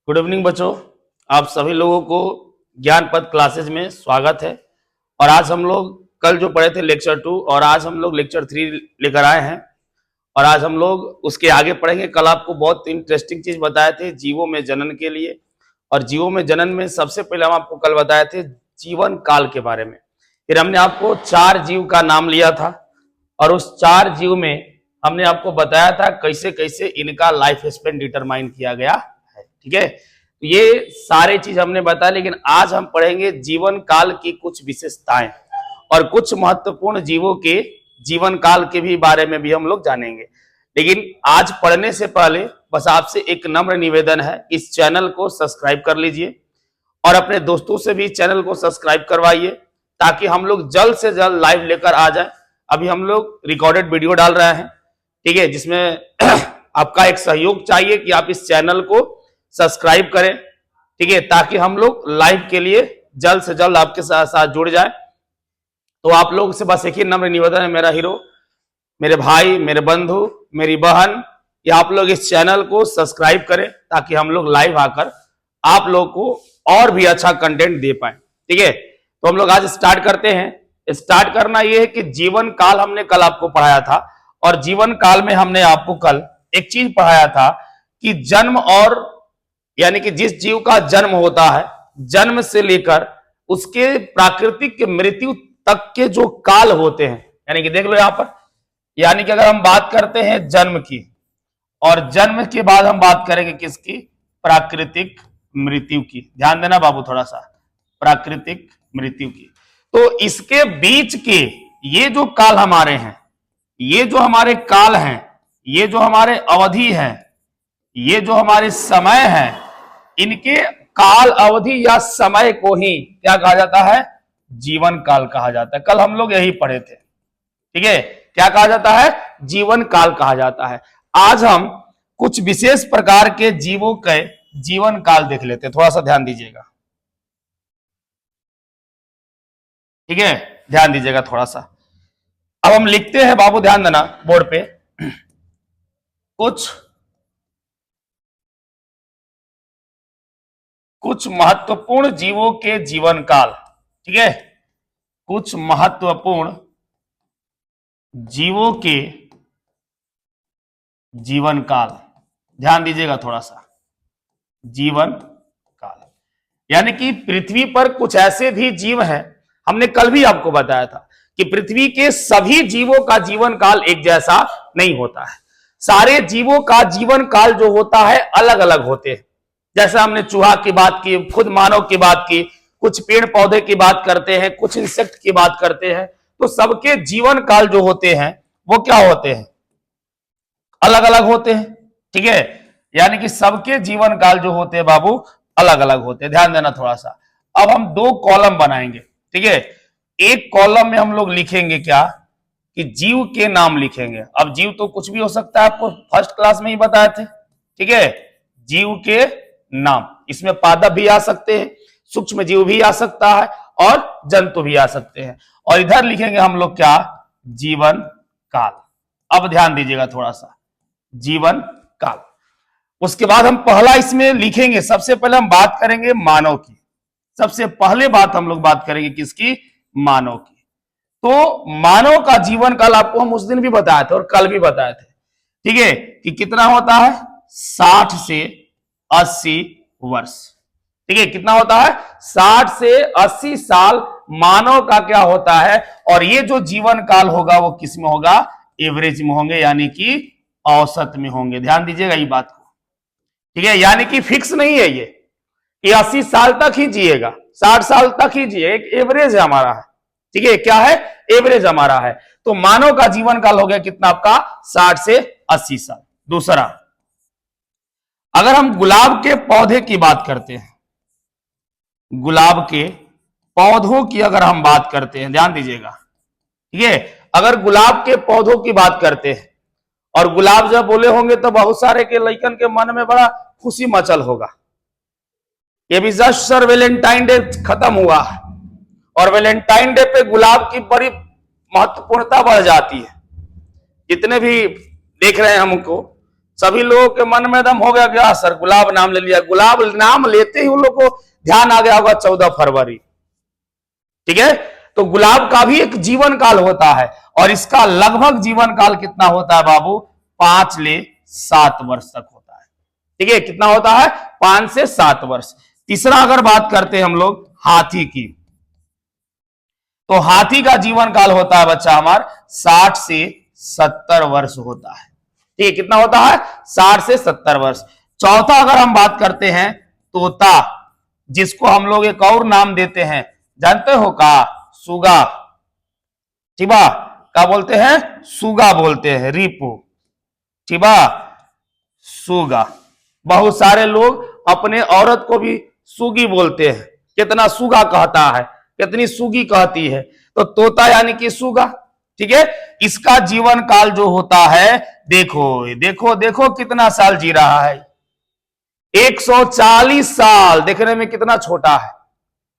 Good evening बच्चों, आप सभी लोगों को ज्ञान पथ क्लासेस में स्वागत है। और आज हम लोग कल जो पढ़े थे लेक्चर 2 और आज हम लोग लेक्चर 3 लेकर आए हैं और आज हम लोग उसके आगे पढ़ेंगे। कल आपको बहुत इंटरेस्टिंग चीज बताए थे जीवों में जनन के लिए, और जीवों में जनन में सबसे पहले हम आपको कल बताए थे जीवन काल के बारे में। फिर हमने आपको 4 जीव का नाम लिया था और उस 4 जीव में हमने आपको बताया था कैसे कैसे इनका लाइफ स्पेन डिटरमाइन किया गया है। ठीक है, तो ये सारे चीज हमने बताया, लेकिन आज हम पढ़ेंगे जीवन काल की कुछ विशेषताएं और कुछ महत्वपूर्ण जीवों के जीवन काल के भी बारे में भी हम लोग जानेंगे। लेकिन आज पढ़ने से पहले बस आपसे एक नम्र निवेदन है, इस चैनल को सब्सक्राइब कर लीजिए और अपने दोस्तों से भी चैनल को सब्सक्राइब करवाइए ताकि हम लोग जल्द से जल्द लाइव लेकर आ जाए। अभी हम लोग रिकॉर्डेड वीडियो डाल रहे हैं, ठीक है, जिसमें आपका एक सहयोग चाहिए कि आप इस चैनल को सब्सक्राइब करें, ठीक है, ताकि हम लोग लाइव के लिए जल्द से जल्द आपके साथ जुड़ जाए। तो आप लोग से बस एक ही नम्र निवेदन है, मेरा हीरो, मेरे भाई, मेरे बंधु, मेरी बहन, या आप लोग इस चैनल को सब्सक्राइब करें ताकि हम लोग लाइव आकर आप लोग को और भी अच्छा कंटेंट दे पाए। ठीक है, तो हम लोग आज स्टार्ट करते हैं। स्टार्ट करना यह है कि जीवन काल हमने कल आपको पढ़ाया था और जीवन काल में हमने आपको कल एक चीज पढ़ाया था कि जन्म और यानी कि जिस जीव का जन्म होता है, जन्म से लेकर उसके प्राकृतिक मृत्यु तक के जो काल होते हैं, यानी कि देख लो यहां पर, यानी कि अगर हम बात करते हैं जन्म की और जन्म के बाद हम बात करेंगे किसकी, प्राकृतिक मृत्यु की। ध्यान देना बाबू थोड़ा सा, प्राकृतिक मृत्यु की। तो इसके बीच के ये जो काल हमारे हैं, ये जो हमारे काल हैं, ये जो हमारे अवधि है, ये जो हमारे समय है, इनके काल अवधि या समय को ही क्या कहा जाता है, जीवन काल कहा जाता है। कल हम लोग यही पढ़े थे, ठीक है, क्या कहा जाता है, जीवन काल कहा जाता है। आज हम कुछ विशेष प्रकार के जीवों के जीवन काल देख लेते हैं, थोड़ा सा ध्यान दीजिएगा, ठीक है, ध्यान दीजिएगा थोड़ा सा। अब हम लिखते हैं बाबू, ध्यान देना बोर्ड पे, कुछ महत्वपूर्ण जीवों के जीवन काल। ठीक है, कुछ महत्वपूर्ण जीवों के जीवन काल, ध्यान दीजिएगा थोड़ा सा, जीवन काल, यानी कि पृथ्वी पर कुछ ऐसे भी जीव हैं, हमने कल भी आपको बताया था कि पृथ्वी के सभी जीवों का जीवन काल एक जैसा नहीं होता है। सारे जीवों का जीवन काल जो होता है अलग अलग होते हैं। जैसे हमने चूहा की बात की, खुद मानव की बात की, कुछ पेड़ पौधे की बात करते हैं, कुछ इंसेक्ट की बात करते हैं, तो सबके जीवन काल जो होते हैं वो क्या होते हैं, अलग अलग होते हैं। ठीक है, यानी कि सबके जीवन काल जो होते हैं बाबू अलग अलग होते हैं। ध्यान देना थोड़ा सा। अब हम 2 कॉलम बनाएंगे, ठीक है, एक कॉलम में हम लोग लिखेंगे क्या, कि जीव के नाम लिखेंगे। अब जीव तो कुछ भी हो सकता है, आपको फर्स्ट क्लास में ही बताए थे, ठीक है, जीव के नाम, इसमें पादप भी आ सकते हैं, सूक्ष्म जीव भी आ सकता है और जंतु भी आ सकते हैं। और इधर लिखेंगे हम लोग क्या, जीवन काल। अब ध्यान दीजिएगा थोड़ा सा, जीवन काल। उसके बाद हम पहला इसमें लिखेंगे, सबसे पहले हम बात करेंगे मानव की। सबसे पहले बात हम लोग बात करेंगे किसकी, मानव की। तो मानव का जीवन काल आपको हम उस दिन भी बताए थे और कल भी बताए थे, ठीक है, कि कितना होता है, 60 से 80 वर्ष। ठीक है, कितना होता है, 60 से 80 साल मानव का क्या होता है। और ये जो जीवन काल होगा वो किस में होगा, एवरेज में होंगे, यानी कि औसत में होंगे। ध्यान दीजिएगा ये बात को, ठीक है, यानी कि फिक्स नहीं है ये 80 साल तक ही जिएगा, 60 साल तक ही जिए, एक एवरेज है हमारा है। ठीक है, क्या है, एवरेज हमारा है। तो मानव का जीवन काल हो गया कितना आपका, 60 से 80 साल। दूसरा, अगर हम गुलाब के पौधे की बात करते हैं, गुलाब के पौधों की अगर हम बात करते हैं, ध्यान दीजिएगा, ठीक है, अगर गुलाब के पौधों की बात करते हैं और गुलाब जब बोले होंगे तो बहुत सारे के लइकन के मन में बड़ा खुशी मचल होगा। ये भी जस्ट सर वैलेंटाइन डे खत्म हुआ और वैलेंटाइन डे पे गुलाब की बड़ी महत्वपूर्णता बढ़ जाती है। जितने भी देख रहे हैं हमको, सभी लोगों के मन में दम हो गया क्या सर, गुलाब नाम ले लिया, गुलाब नाम लेते ही उन लोग को ध्यान आ गया होगा 14 फरवरी। ठीक है, तो गुलाब का भी एक जीवन काल होता है और इसका लगभग जीवन काल कितना होता है बाबू, 5 से 7 वर्ष तक होता है। ठीक है, कितना होता है, 5 से 7 वर्ष। तीसरा अगर बात करते हैं हम लोग हाथी की, तो हाथी का जीवन काल होता है बच्चा हमारा 60 से 70 वर्ष होता है। ठीक है, कितना होता है, 60 से 70 वर्ष। चौथा अगर हम बात करते हैं तोता, जिसको हम लोग एक और नाम देते हैं, जानते हो का, सुगा। ठीक बा, क्या बोलते हैं, सुगा बोलते हैं, रिपू। ठीक बा, सुगा। बहुत सारे लोग अपने औरत को भी सुगी बोलते हैं, कितना सुगा कहता है, कितनी सुगी कहती है, तो तोता यानी कि सुगा। ठीक है, इसका जीवन काल जो होता है, देखो देखो देखो कितना साल जी रहा है, 140 साल, देखने में कितना छोटा है।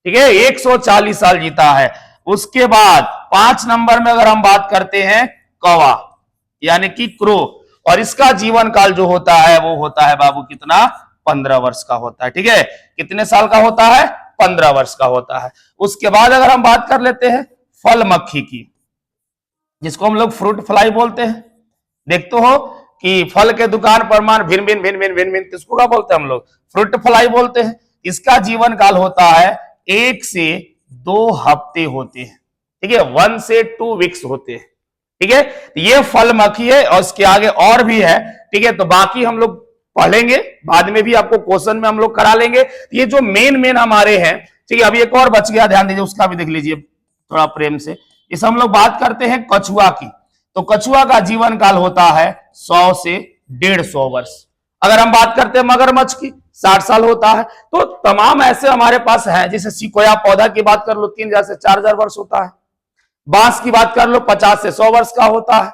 ठीक है, 140 साल जीता है। उसके बाद 5 नंबर में अगर हम बात करते हैं कौवा यानी कि क्रो, और इसका जीवन काल जो होता है वो होता है बाबू कितना, 15 वर्ष का होता है। ठीक है, कितने साल का होता है, 15 वर्ष का होता है। उसके बाद अगर हम बात कर लेते हैं फल मक्खी की, जिसको हम लोग फ्रूट फ्लाई बोलते हैं, देखते हो कि फल के दुकान पर मान भिन भिन भिन भिन भिन भिन, किसको क्या बोलते हैं हम लोग, फ्रूट फ्लाई बोलते हैं। इसका जीवन काल होता है 1 से 2 हफ्ते होते हैं। ठीक है, 1 से 2 वीक्स होते हैं। ठीक है, ये फल मक्खी है और इसके आगे और भी है। ठीक है, तो बाकी हम लोग पढ़ेंगे, बाद में भी आपको क्वेश्चन में हम लोग करा लेंगे। ये जो मेन हमारे हैं, ठीक है, अभी एक और बच गया, ध्यान दीजिए, उसका भी देख लीजिए थोड़ा प्रेम से। इस हम लोग बात करते हैं कछुआ की, तो कछुआ का जीवन काल होता है 100 से 150 वर्ष। अगर हम बात करते हैं मगरमच्छ की, 60 साल होता है। तो तमाम ऐसे हमारे पास हैं, जैसे सिकोया पौधा की बात कर लो 3000 से 4000 वर्ष होता है। बांस की बात कर लो 50 से 100 वर्ष का होता है।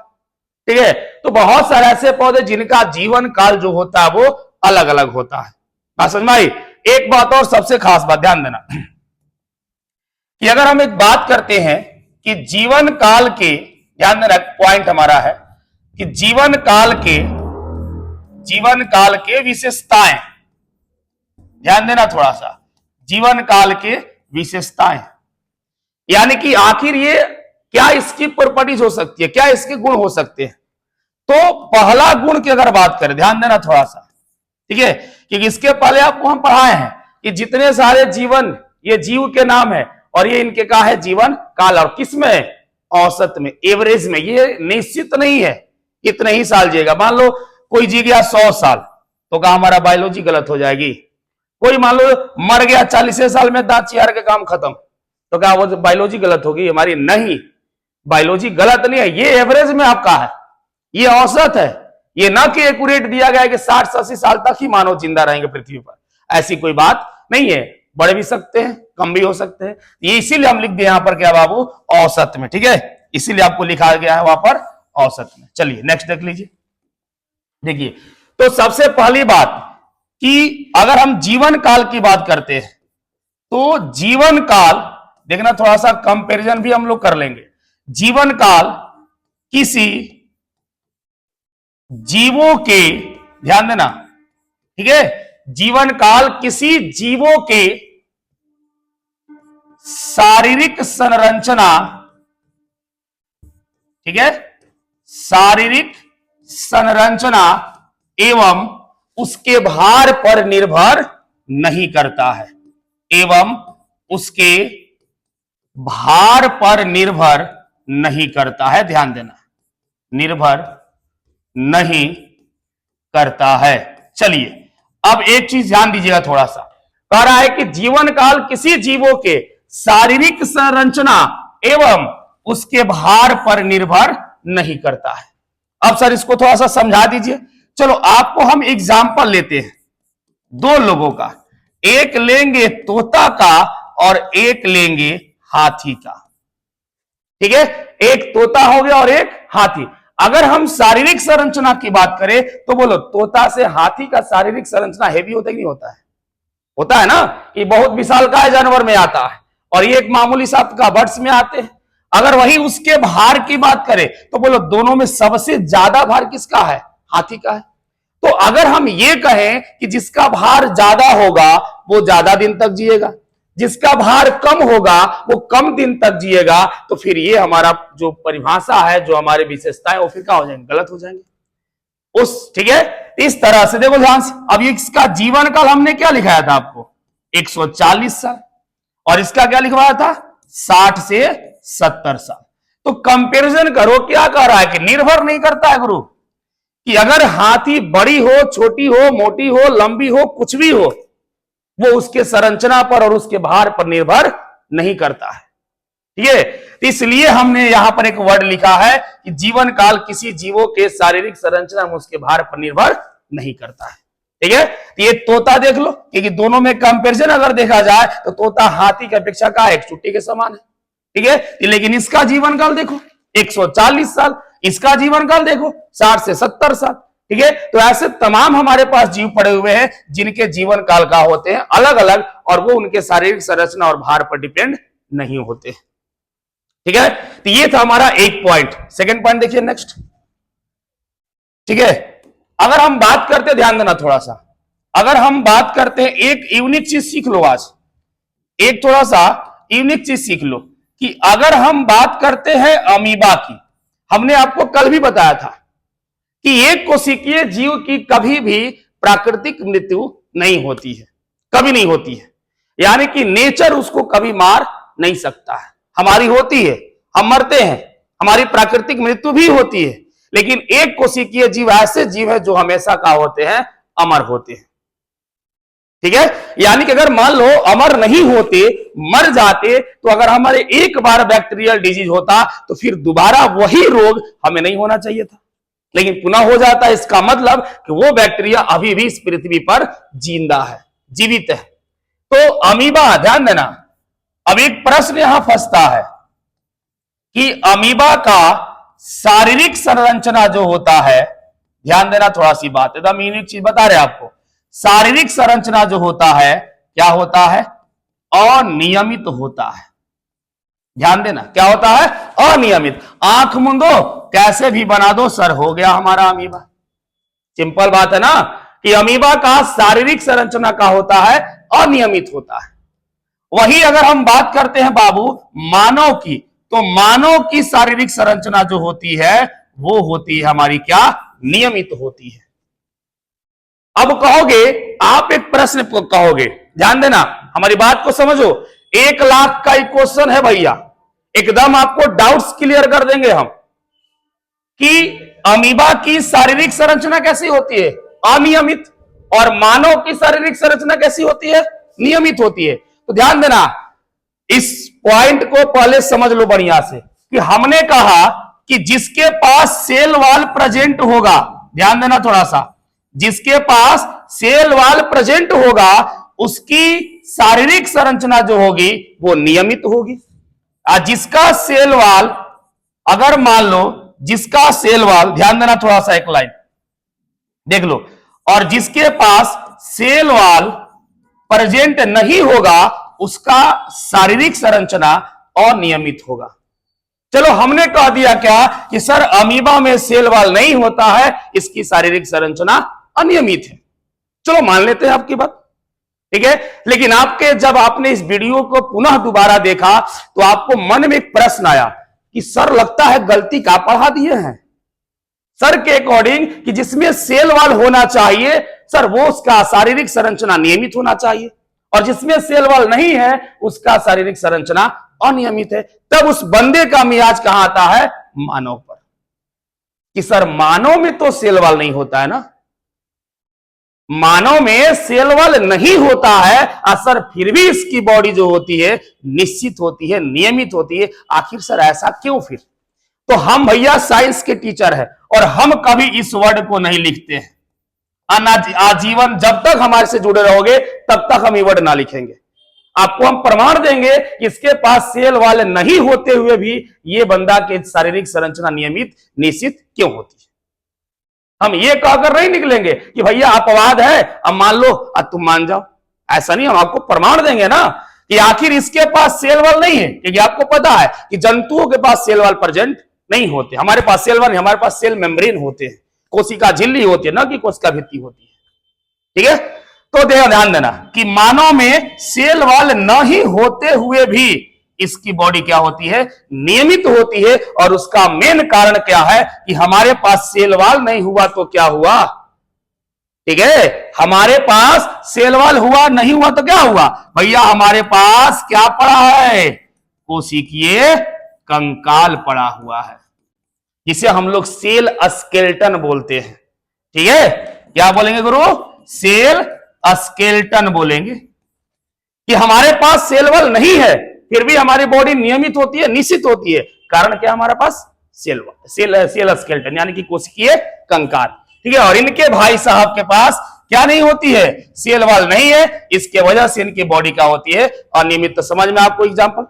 ठीक है, तो बहुत सारे ऐसे पौधे जिनका जीवन काल जो होता है वो अलग अलग होता है। बात समझ में आई। एक बात और सबसे खास बात ध्यान देना कि अगर हम एक बात करते हैं कि जीवन काल के, ध्यान देना पॉइंट हमारा है कि जीवन काल के विशेषताएं, ध्यान देना थोड़ा सा, जीवन काल के विशेषताएं, यानी कि आखिर ये क्या इसकी प्रॉपर्टीज हो सकती है, क्या इसके गुण हो सकते हैं। तो पहला गुण की अगर बात करें, ध्यान देना थोड़ा सा, ठीक है, क्योंकि इसके पहले आपको हम पढ़ाए हैं कि जितने सारे जीवन, ये जीव के नाम है और ये इनके का है जीवन काल, और किसमें, औसत में, एवरेज में। ये निश्चित नहीं है इतने ही साल जिएगा। मान लो कोई जी गया 100 साल, तो क्या हमारा बायोलॉजी गलत हो जाएगी। कोई मान लो मर गया 40 साल में, दांत चियार के काम खत्म, तो क्या वो बायोलॉजी गलत होगी हमारी? नहीं, बायोलॉजी गलत नहीं है, ये एवरेज में आपका है, ये औसत है। ये ना कि एक्यूरेट दिया गया है कि 60 से 80 साल तक ही मानव जिंदा रहेंगे पृथ्वी पर, ऐसी कोई बात नहीं है। बढ़ भी सकते हैं, कम भी हो सकते हैं। ये इसीलिए हम लिख दिए यहां पर क्या बाबू, औसत में। ठीक है, इसीलिए आपको लिखा गया है वहां पर औसत में। चलिए नेक्स्ट देख लीजिए। देखिए, तो सबसे पहली बात कि अगर हम जीवन काल की बात करते हैं तो जीवन काल, देखना थोड़ा सा कंपैरिजन भी हम लोग कर लेंगे। जीवन काल किसी जीवों के, ध्यान देना, ठीक है, जीवन काल किसी जीवों के शारीरिक संरचना, ठीक है, शारीरिक संरचना एवं उसके भार पर निर्भर नहीं करता है, एवं उसके भार पर निर्भर नहीं करता है। ध्यान देना, निर्भर नहीं करता है। चलिए अब एक चीज ध्यान दीजिएगा थोड़ा सा, कह रहा है कि जीवन काल किसी जीवों के शारीरिक संरचना एवं उसके भार पर निर्भर नहीं करता है। अब सर इसको थोड़ा सा समझा दीजिए। चलो आपको हम एग्जाम्पल लेते हैं 2 लोगों का, एक लेंगे तोता का और एक लेंगे हाथी का। ठीक है, एक तोता हो गया और एक हाथी। अगर हम शारीरिक संरचना की बात करें तो बोलो तोता से हाथी का शारीरिक संरचना हेवी होता है कि नहीं होता है? होता है ना, ये बहुत विशालकाय जानवर में आता है और ये एक मामूली सा का बर्ड्स में आते हैं। अगर वही उसके भार की बात करें तो बोलो दोनों में सबसे ज्यादा भार किसका है? हाथी का है। तो अगर हम ये कहें कि जिसका भार ज्यादा होगा वो ज्यादा दिन तक जिएगा, जिसका भार कम होगा वो कम दिन तक जिएगा, तो फिर ये हमारा जो परिभाषा है, जो हमारी विशेषता है, वो फिर क्या हो जाएंगे, गलत हो जाएंगे उस। ठीक है, इस तरह से देखो ध्यान से। अब इसका जीवन काल हमने क्या लिखाया था आपको, 140 साल, और इसका क्या लिखवाया था, 60 से 70 साल। तो कंपैरिजन करो, क्या कह रहा है कि निर्भर नहीं करता है गुरु कि अगर हाथी बड़ी हो, छोटी हो, मोटी हो, लंबी हो, कुछ भी हो, वो उसके संरचना पर और उसके भार पर निर्भर नहीं करता है। ठीक है, तो इसलिए हमने यहां पर एक वर्ड लिखा है कि जीवन काल किसी जीवों के शारीरिक संरचना में उसके भार पर निर्भर नहीं करता है। ठीक है, तो ये तोता देख लो, क्योंकि दोनों में कंपैरिजन अगर देखा जाए तो तोता हाथी की अपेक्षा का एक चुट्टी के समान है। ठीक है, लेकिन इसका जीवन काल देखो 140 साल, इसका जीवन काल देखो 60 से 70 साल। ठीक है, तो ऐसे तमाम हमारे पास जीव पड़े हुए हैं जिनके जीवन काल का होते हैं अलग अलग, और वो उनके शारीरिक संरचना और भार पर डिपेंड नहीं होते। ठीक है, तो ये था हमारा एक पॉइंट। सेकंड पॉइंट देखिए नेक्स्ट। ठीक है, अगर हम बात करते, ध्यान देना थोड़ा सा, अगर हम बात करते हैं, एक यूनिक चीज सीख लो आज, एक थोड़ा सा यूनिक चीज सीख लो कि अगर हम बात करते हैं अमीबा की, हमने आपको कल भी बताया था कि एक कोशिकीय जीव की कभी भी प्राकृतिक मृत्यु नहीं होती है, कभी नहीं होती है, यानी कि नेचर उसको कभी मार नहीं सकता है। हमारी होती है, हम मरते हैं, हमारी प्राकृतिक मृत्यु भी होती है, लेकिन एक कोशिकीय जीव ऐसे जीव है जो हमेशा का होते हैं, अमर होते हैं। ठीक है, यानी कि अगर मान लो अमर नहीं होते, मर जाते, तो अगर हमारे एक बार बैक्टीरियल डिजीज होता तो फिर दोबारा वही रोग हमें नहीं होना चाहिए था, लेकिन पुनः हो जाता है। इसका मतलब कि वो बैक्टीरिया अभी भी इस पृथ्वी पर जिंदा है, जीवित है। तो अमीबा, ध्यान देना, अब एक प्रश्न यहां फंसता है कि अमीबा का शारीरिक संरचना जो होता है, ध्यान देना थोड़ा सी बात है, एकदम यूनिक चीज बता रहे आपको। शारीरिक संरचना जो होता है क्या होता है, अनियमित होता है। ध्यान देना, क्या होता है, अनियमित। आंख मूंदो, कैसे भी बना दो, सर हो गया हमारा अमीबा। सिंपल बात है ना कि अमीबा का शारीरिक संरचना का होता है, अनियमित होता है। वही अगर हम बात करते हैं बाबू मानव की, तो मानव की शारीरिक संरचना जो होती है वो होती है हमारी क्या, नियमित होती है। अब कहोगे, आप एक प्रश्न कहोगे, ध्यान देना, हमारी बात को समझो। 1 लाख का क्वेश्चन है भैया, एकदम आपको डाउट्स क्लियर कर देंगे हम कि अमीबा की शारीरिक संरचना कैसी होती है, अनियमित, और मानव की शारीरिक संरचना कैसी होती है, नियमित होती है। तो ध्यान देना, इस पॉइंट को पहले समझ लो बढ़िया से कि हमने कहा कि जिसके पास सेल वॉल प्रेजेंट होगा, ध्यान देना थोड़ा सा, जिसके पास सेल वॉल प्रेजेंट होगा उसकी शारीरिक संरचना जो होगी वो नियमित होगी। जिसका सेल वॉल, अगर मान लो जिसका सेल वॉल, ध्यान देना थोड़ा सा, एक लाइन देख लो, और जिसके पास सेल वॉल प्रेजेंट नहीं होगा उसका शारीरिक संरचना अनियमित होगा। चलो हमने कह दिया क्या कि सर अमीबा में सेल वॉल नहीं होता है, इसकी शारीरिक संरचना अनियमित है। चलो मान लेते हैं आपकी बात, ठीक है। लेकिन आपके जब आपने इस वीडियो को पुनः दोबारा देखा तो आपको मन में एक प्रश्न आया कि सर लगता है गलती का पढ़ा दिए हैं। सर के अकॉर्डिंग कि जिसमें सेल वॉल होना चाहिए सर वो उसका शारीरिक संरचना नियमित होना चाहिए, और जिसमें सेल वॉल नहीं है उसका शारीरिक संरचना अनियमित है। तब उस बंदे का मिजाज कहां आता है, मानव पर, कि सर मानव में तो सेल वॉल नहीं होता है ना, मानव में सेल वॉल नहीं होता है, सर फिर भी इसकी बॉडी जो होती है निश्चित होती है, नियमित होती है। आखिर सर ऐसा क्यों फिर? तो हम भैया साइंस के टीचर हैं और हम कभी इस वर्ड को नहीं लिखते हैं। आजीवन जब तक हमारे से जुड़े रहोगे तब तक हम ये वर्ड ना लिखेंगे। आपको हम प्रमाण देंगे कि इसके पास सेल वाले नहीं होते हुए भी ये बंदा के शारीरिक संरचना नियमित निश्चित क्यों होती है। हम ये कहकर नहीं निकलेंगे कि भैया अपवाद है अब मान लो अब तुम मान जाओ, ऐसा नहीं। हम आपको प्रमाण देंगे ना कि आखिर इसके पास सेल वॉल नहीं है, क्योंकि आपको पता है कि जंतुओं के पास सेल वॉल प्रेजेंट नहीं होते। हमारे पास सेल वॉल नहीं, हमारे पास सेल मेम्ब्रेन होते हैं। कोशिका झिल्ली होती है, ना कि कोशिका भित्ति होती है। ठीक है, तो ध्यान देना कि मानव में सेल वॉल न ही होते हुए भी इसकी बॉडी क्या होती है, नियमित होती है। और उसका मेन कारण क्या है कि हमारे पास सेल वॉल नहीं हुआ तो क्या हुआ, ठीक है, हमारे पास सेल वॉल हुआ नहीं हुआ तो क्या हुआ भैया, हमारे पास क्या पड़ा है, कोशिकीय कंकाल पड़ा हुआ है, जिसे हम लोग सेल स्केलेटन बोलते हैं। ठीक है, क्या बोलेंगे गुरु, सेल स्केलेटन बोलेंगे कि हमारे पास सेल वॉल नहीं है फिर भी हमारी बॉडी नियमित होती है, निश्चित होती है। कारण क्या, हमारे पास सेल स्केलेटन यानी कि कोशिकीय कंकाल। ठीक है, और इनके भाई साहब के पास क्या नहीं होती है, सेल वॉल नहीं है, इसके वजह से इनकी बॉडी क्या होती है, अनियमित। तो समझ में आपको एग्जांपल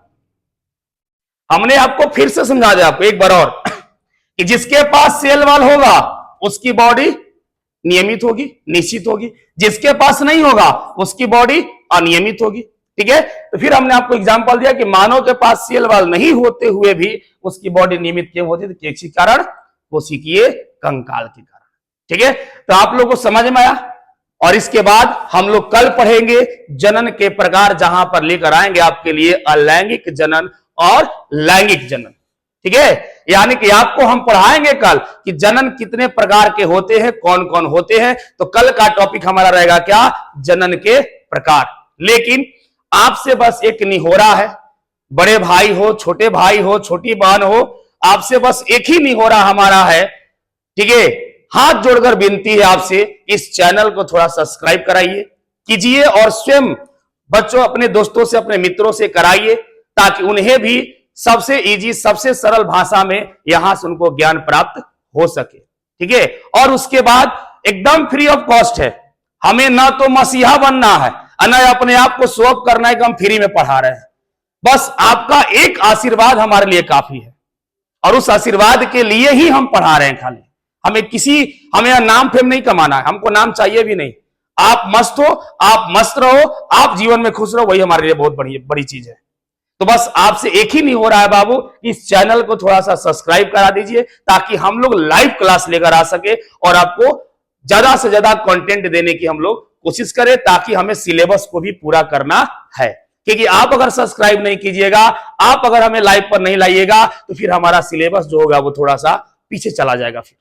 हमने आपको फिर से समझा दिया आपको एक बार और कि जिसके पास सेल वॉल होगा उसकी बॉडी नियमित होगी, निश्चित होगी, जिसके पास नहीं होगा उसकी बॉडी अनियमित होगी। ठीक है, तो फिर हमने आपको एग्जांपल दिया कि मानव के पास सेल वॉल नहीं होते हुए भी उसकी बॉडी नियमित क्यों होती है, तो किसी कारण, कोशिकीय कंकाल के कारण। ठीक है, तो आप लोगों को समझ में आया। और इसके बाद हम लोग कल पढ़ेंगे जनन के प्रकार, जहां पर लेकर आएंगे आपके लिए अलैंगिक जनन और लैंगिक जनन। ठीक है, यानी कि आपको हम पढ़ाएंगे कल कि जनन कितने प्रकार के होते हैं, कौन कौन होते हैं। तो कल का टॉपिक हमारा रहेगा क्या, जनन के प्रकार। लेकिन आपसे बस एक निहोरा है, बड़े भाई हो, छोटे भाई हो, छोटी बहन हो, आपसे बस एक ही निहोरा हमारा है। ठीक है, हाथ जोड़कर विनती है आपसे, इस चैनल को थोड़ा सब्सक्राइब कराइए, कीजिए और स्वयं बच्चों अपने दोस्तों से, अपने मित्रों से कराइए, ताकि उन्हें भी सबसे इजी, सबसे सरल भाषा में यहां से उनको ज्ञान प्राप्त हो सके। ठीक है, और उसके बाद एकदम फ्री ऑफ कॉस्ट है, हमें ना तो मसीहा बनना है ना अपने आप को शो ऑफ करना है कि हम फ्री में पढ़ा रहे हैं। बस आपका एक आशीर्वाद हमारे लिए काफी है, और उस आशीर्वाद के लिए ही हम पढ़ा रहे हैं। खाली हमें नाम फेम नहीं कमाना है, हमको नाम चाहिए भी नहीं। आप मस्त हो, आप मस्त रहो, आप जीवन में खुश रहो, वही हमारे लिए बहुत बड़ी चीज है। तो बस आपसे एक ही नहीं हो रहा है बाबू, इस चैनल को थोड़ा सा सब्सक्राइब करा दीजिए, ताकि हम लोग लाइव क्लास लेकर आ सके और आपको ज्यादा से ज्यादा कंटेंट देने की हम लोग कोशिश करें, ताकि हमें सिलेबस को भी पूरा करना है। क्योंकि आप अगर सब्सक्राइब नहीं कीजिएगा, आप अगर हमें लाइव पर नहीं लाइएगा, तो फिर हमारा सिलेबस जो होगा वो थोड़ा सा पीछे चला जाएगा। फिर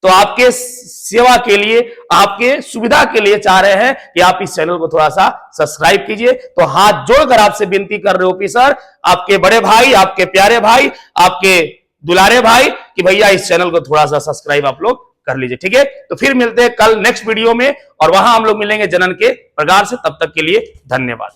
तो आपके सेवा के लिए, आपके सुविधा के लिए चाह रहे हैं कि आप इस चैनल को थोड़ा सा सब्सक्राइब कीजिए। तो हाथ जोड़कर आपसे विनती कर रहे हो सर, आपके बड़े भाई, आपके प्यारे भाई, आपके दुलारे भाई, कि भैया इस चैनल को थोड़ा सा सब्सक्राइब आप लोग कर लीजिए। ठीक है, तो फिर मिलते हैं कल नेक्स्ट वीडियो में, और वहां हम लोग मिलेंगे जनन के प्रकार से। तब तक के लिए धन्यवाद।